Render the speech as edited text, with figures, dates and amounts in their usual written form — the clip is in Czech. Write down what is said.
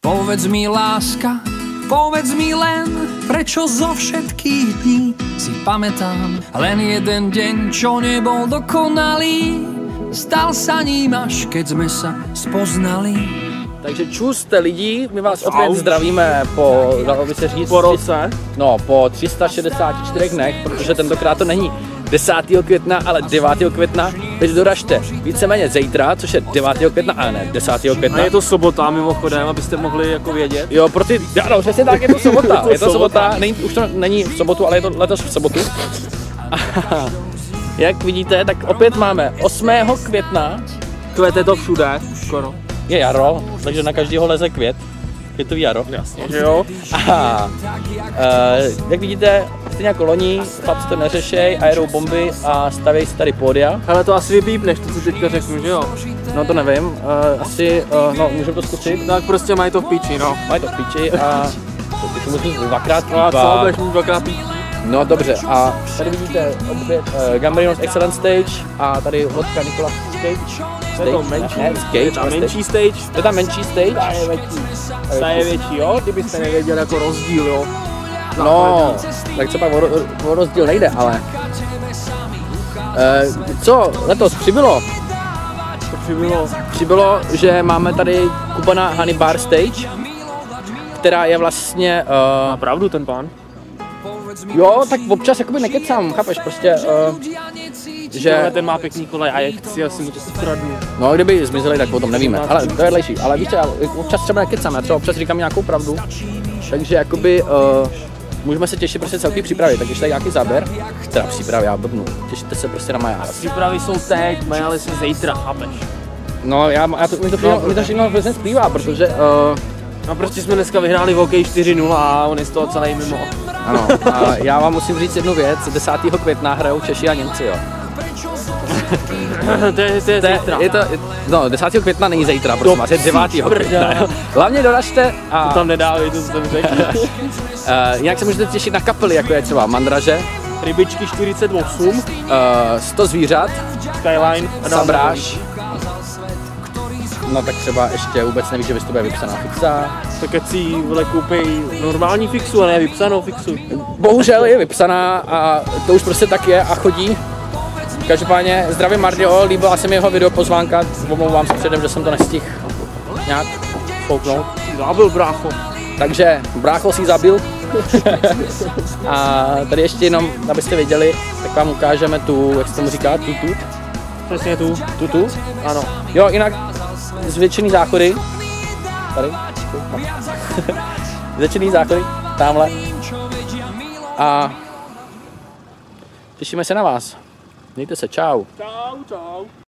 Povedz mi, láska, povedz mi len, prečo zo všetkých dní si pamätám len jeden deň, čo nebol dokonalý. Stal sa ním až keď sme sa spoznali. Takže čuste lidi, my vás opět zdravíme po, dalo by se říct, po roce. No, po 364 dnech, protože tentokrát to není 10. května, ale 9. května, takže doražte víceméně zítra, což je 9. května, a ne 10. května. A je to sobota mimochodem, abyste mohli jako vědět. Jo, pro ty, no přesně tak, je to sobota, je to sobota, už to není v sobotu, ale je to letos v sobotu. Jak vidíte, tak opět máme 8. května. Kvete to všude, skoro. Je jaro, takže na každého leze květ. Květový jaro. Jasně, že jo. A jak vidíte, stejně jako loni, chlapci to neřešej a jedou bomby a stavějí si tady pódia. Ale to asi vypípneš, to co teďka řeknu, že jo? No to nevím, asi, no můžeme to zkusit. Tak prostě mají to v píči, no. Mají to v píči a to musím dvakrát No a co, budeš mít dvakrát píči? No dobře, a tady vidíte opět Gambarinos Excellent Stage a tady vodka Nikola Stage. To je to menší, stage, ta menší stage. To je ta menší stage. Ta je větší. Ta je větší, jo? Kdybyste nevěděl jako rozdíl, jo? No, tak co pak o rozdíl nejde, ale co letos přibylo? To přibylo. Přibylo, že máme tady Kubana Honey Bar Stage, která je vlastně... Má pravdu ten pán? Jo, tak občas jakoby nekecám, chápeš, prostě, že... Ale ten má pěkný kolej a je chci, asi mu to ukradnu. No, kdyby zmizeli, tak o tom nevíme, ale to je vedlejší, ale víš co, já občas třeba nekecám, já třeba občas říkám nějakou pravdu, takže jakoby můžeme se těšit prostě celkový přípravy, tak když tady nějaký záběr, teda přípravy, já blbnu, těšíte se prostě na Majáles. Přípravy jsou teď, Majáles je zítra, chápeš? No, mi to všechno vlastně splývá, protože... No prostě jsme dneska vyhráli v hokej 4-0 a on je z toho celý mimo. Ano, a já vám musím říct jednu věc, 10. května hrajou Češi a Němci, jo. to je zítra. No, 10. května není zítra, prosím vás, je 9. května. Hlavně doražte a... To tam nedávej, to jsem řekl. Jinak se můžete těšit na kapely, jako je třeba Mandraže, Rybičky 48, 100 zvířat, Skyline a Sabráš. No tak třeba ještě vůbec nevíš, že vystupuje vypsaná fixa. Tak ať si vole koupej normální fixu a ne vypsanou fixu. Bohužel je vypsaná a to už prostě tak je a chodí. Každopádně zdravím Mardio, líbila se mi jeho videopozvánka, omlouvám se předem, že jsem to nestihl nějak fouknout. Zabil brácho. Takže brácho si zabil. A tady ještě jenom, abyste věděli, tak vám ukážeme tu, jak se tomu říká, tutu. Přesně tu. Tutu? Ano. Jo, jinak zvětšený záchody. Tady. Zvětšený záchody, tamhle. A těšíme se na vás. Mějte se, čau. Čau, čau.